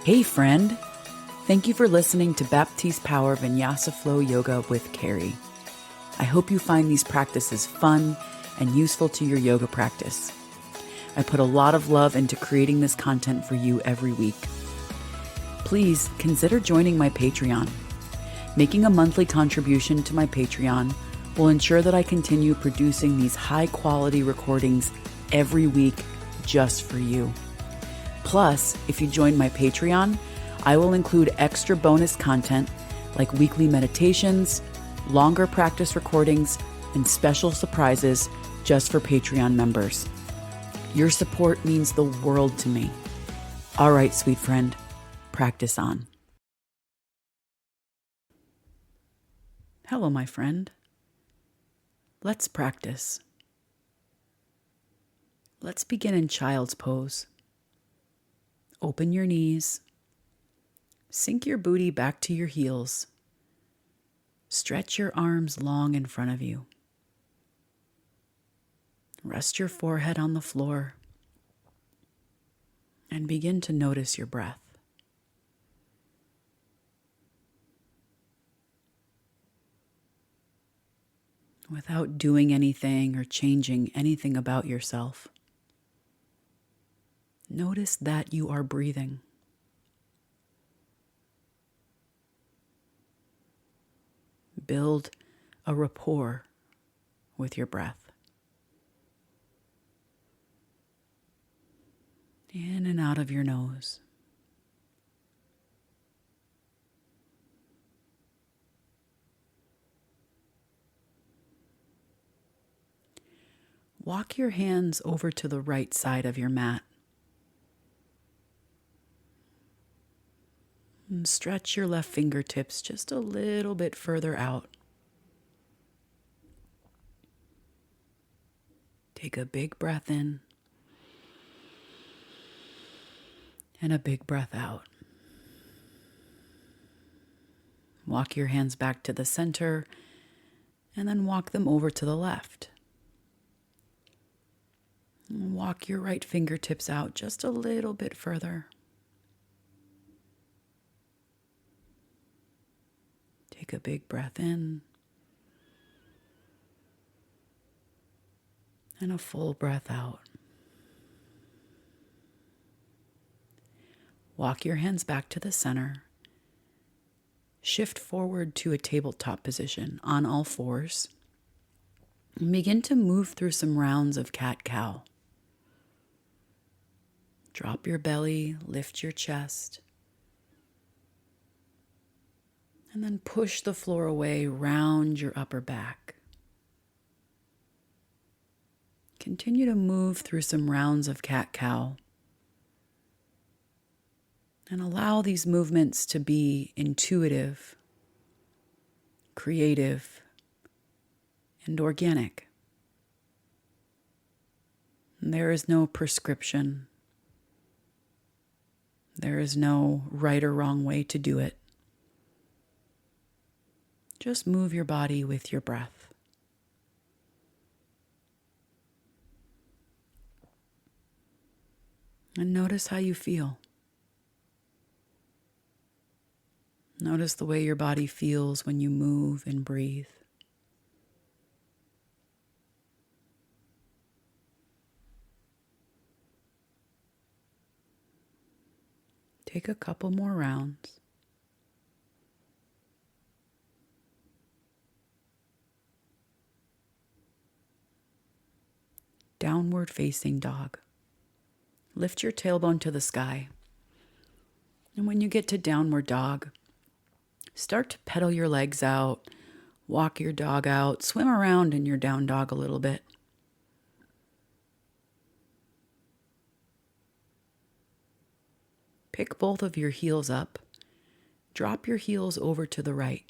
Hey friend, thank you for listening to Baptiste Power Vinyasa Flow Yoga with Kari. I hope you find these practices fun and useful to your yoga practice. I put a lot of love into creating this content for you every week. Please consider joining my Patreon. Making a monthly contribution to my Patreon will ensure that I continue producing these high-quality recordings every week just for you. Plus, if you join my Patreon, I will include extra bonus content like weekly meditations, longer practice recordings, and special surprises just for Patreon members. Your support means the world to me. All right, sweet friend, practice on. Hello, my friend. Let's practice. Let's begin in child's pose. Open your knees. Sink your booty back to your heels. Stretch your arms long in front of you. Rest your forehead on the floor and begin to notice your breath. Without doing anything or changing anything about yourself, notice that you are breathing. Build a rapport with your breath. In and out of your nose. Walk your hands over to the right side of your mat. And stretch your left fingertips just a little bit further out. Take a big breath in and a big breath out. Walk your hands back to the center and then walk them over to the left. And walk your right fingertips out just a little bit further. Take a big breath in and a full breath out. Walk your hands back to the center. Shift forward to a tabletop position on all fours. And begin to move through some rounds of cat-cow. Drop your belly, lift your chest. And then push the floor away, round your upper back. Continue to move through some rounds of cat-cow. And allow these movements to be intuitive, creative, and organic. And there is no prescription. There is no right or wrong way to do it. Just move your body with your breath. And notice how you feel. Notice the way your body feels when you move and breathe. Take a couple more rounds. Downward facing dog. Lift your tailbone to the sky. And when you get to downward dog, start to pedal your legs out, walk your dog out, swim around in your down dog a little bit. Pick both of your heels up. Drop your heels over to the right.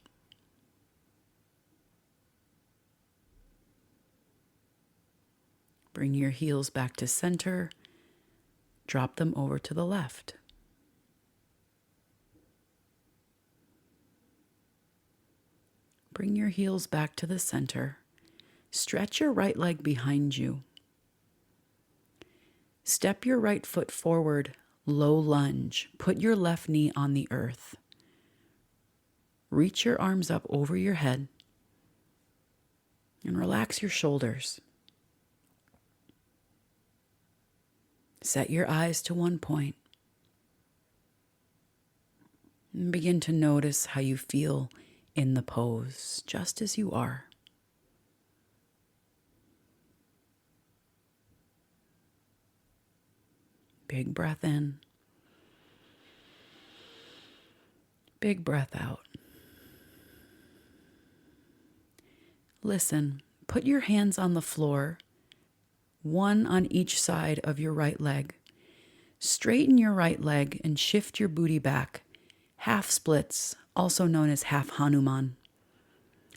Bring your heels back to center. Drop them over to the left. Bring your heels back to the center. Stretch your right leg behind you. Step your right foot forward, Low lunge. Put your left knee on the earth. Reach your arms up over your head and relax your shoulders. Set your eyes to one point and begin to notice how you feel in the pose, just as you are. Big breath in. Big breath out. Listen, put your hands on the floor, one on each side of your right leg. Straighten your right leg and shift your booty back. Half splits, also known as half Hanuman.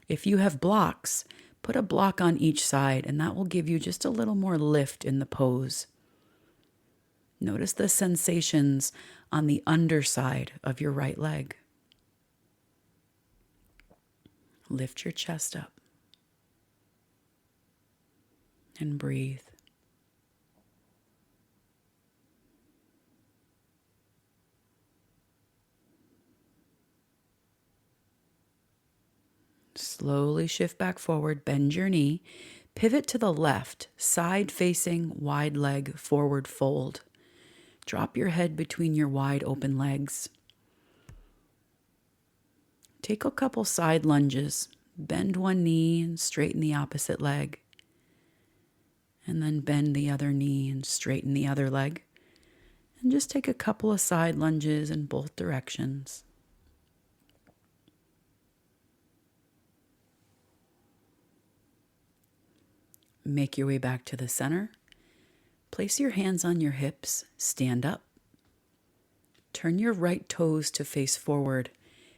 If you have blocks, put a block on each side, and that will give you just a little more lift in the pose. Notice the sensations on the underside of your right leg. Lift your chest up and breathe. Slowly shift back forward, bend your knee, pivot to the left, side facing, wide leg, forward fold. Drop your head between your wide open legs. Take a couple side lunges. Bend one knee and straighten the opposite leg. And then bend the other knee and straighten the other leg. And just take a couple of side lunges in both directions. Make your way back to the center. Place your hands on your hips, stand up. Turn your right toes to face forward.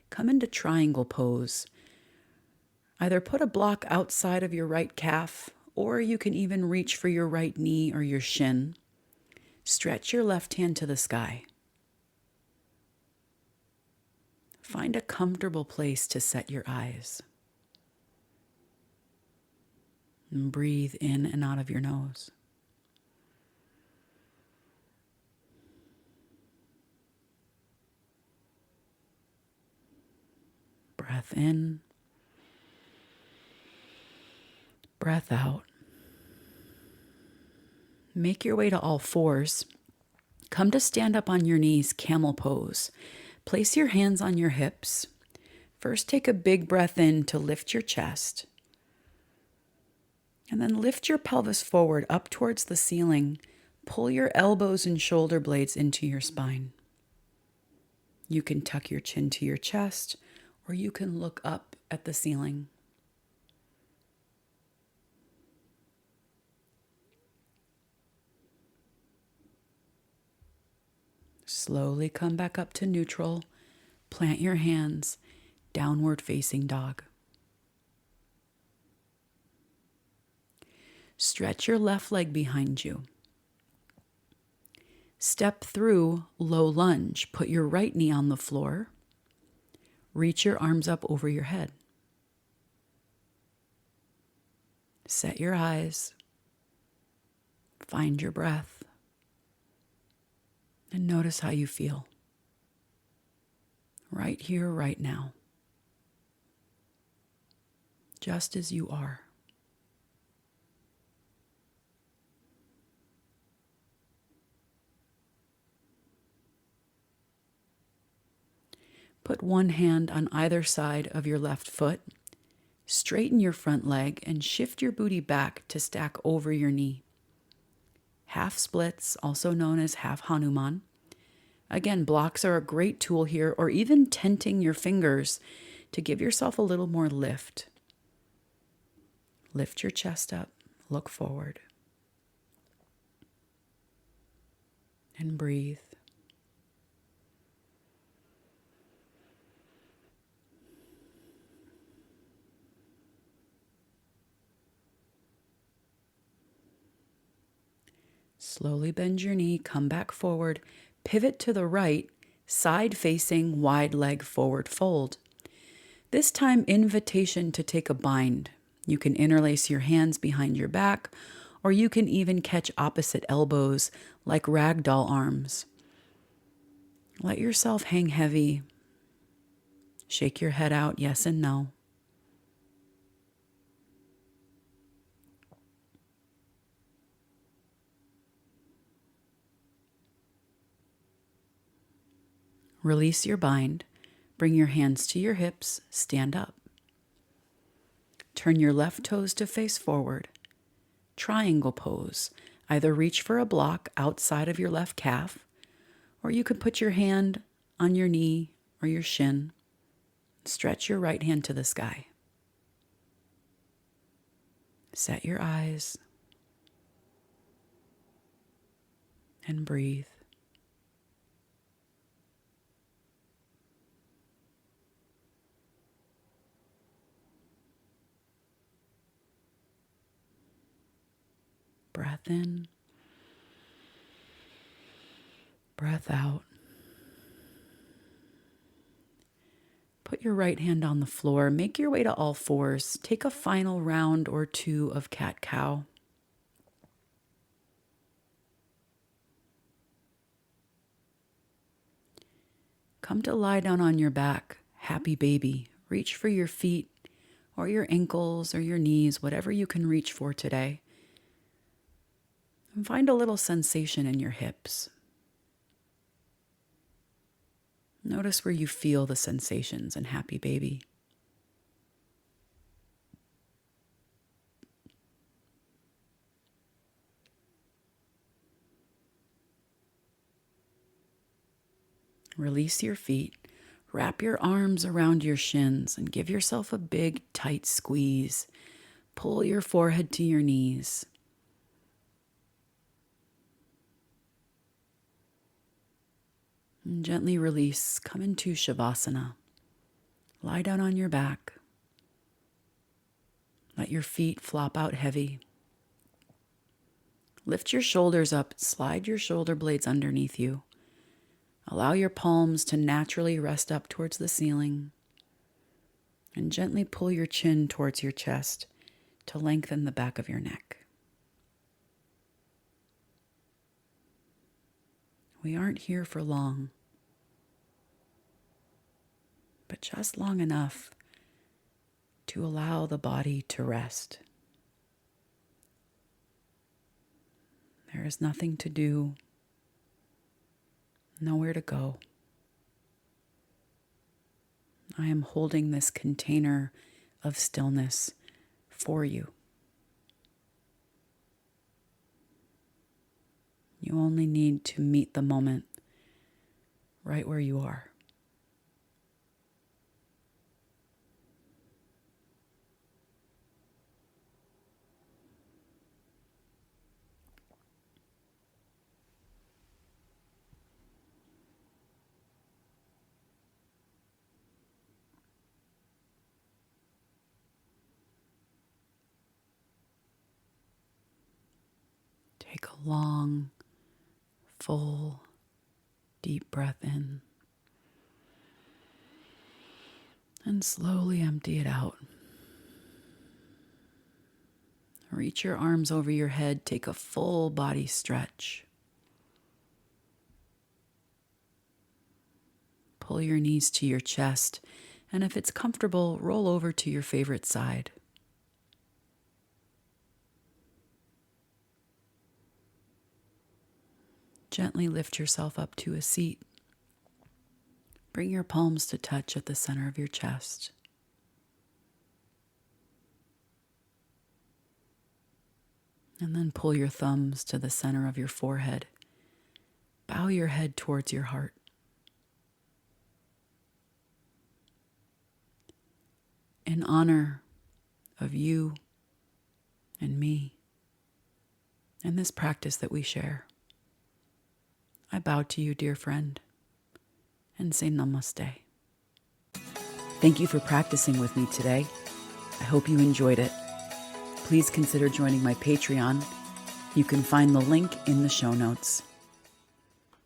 Come into triangle pose. Either put a block outside of your right calf, or you can even reach for your right knee or your shin. Stretch your left hand to the sky. Find a comfortable place to set your eyes. And breathe in and out of your nose. Breath in. Breath out. Make your way to all fours. Come to stand up on your knees, camel pose. Place your hands on your hips. First, take a big breath in to lift your chest. And then lift your pelvis forward up towards the ceiling. Pull your elbows and shoulder blades into your spine. You can tuck your chin to your chest, or you can look up at the ceiling. Slowly come back up to neutral. Plant your hands, downward facing dog. Stretch your left leg behind you. Step through low lunge. Put your right knee on the floor. Reach your arms up over your head. Set your eyes. Find your breath. And notice how you feel. Right here, right now. Just as you are. Put one hand on either side of your left foot. Straighten your front leg and shift your booty back to stack over your knee. Half splits, also known as half Hanuman. Again, blocks are a great tool here, or even tenting your fingers to give yourself a little more lift. Lift your chest up, look forward, and breathe. Slowly bend your knee, come back forward, pivot to the right, side facing, wide leg forward fold. This time, invitation to take a bind. You can interlace your hands behind your back, or you can even catch opposite elbows like ragdoll arms. Let yourself hang heavy. Shake your head out, yes and no. Release your bind. Bring your hands to your hips. Stand up. Turn your left toes to face forward. Triangle pose. Either reach for a block outside of your left calf, or you could put your hand on your knee or your shin. Stretch your right hand to the sky. Set your eyes and breathe. Breath in, breath out. Put your right hand on the floor. Make your way to all fours. Take a final round or two of cat-cow. Come to lie down on your back, happy baby. Reach for your feet or your ankles or your knees, whatever you can reach for today. And find a little sensation in your hips. Notice where you feel the sensations in happy baby. Release your feet. Wrap your arms around your shins and give yourself a big, tight squeeze. Pull your forehead to your knees. And gently release. Come into Shavasana. Lie down on your back. Let your feet flop out heavy. Lift your shoulders up. Slide your shoulder blades underneath you. Allow your palms to naturally rest up towards the ceiling. And gently pull your chin towards your chest to lengthen the back of your neck. We aren't here for long, but just long enough to allow the body to rest. There is nothing to do, nowhere to go. I am holding this container of stillness for you. You only need to meet the moment right where you are. Take a long, full, deep breath in. And slowly empty it out. Reach your arms over your head. Take a full body stretch. Pull your knees to your chest. And if it's comfortable, roll over to your favorite side. Gently lift yourself up to a seat. Bring your palms to touch at the center of your chest. And then pull your thumbs to the center of your forehead. Bow your head towards your heart. In honor of you and me and this practice that we share, I bow to you, dear friend, and say namaste. Thank you for practicing with me today. I hope you enjoyed it. Please consider joining my Patreon. You can find the link in the show notes.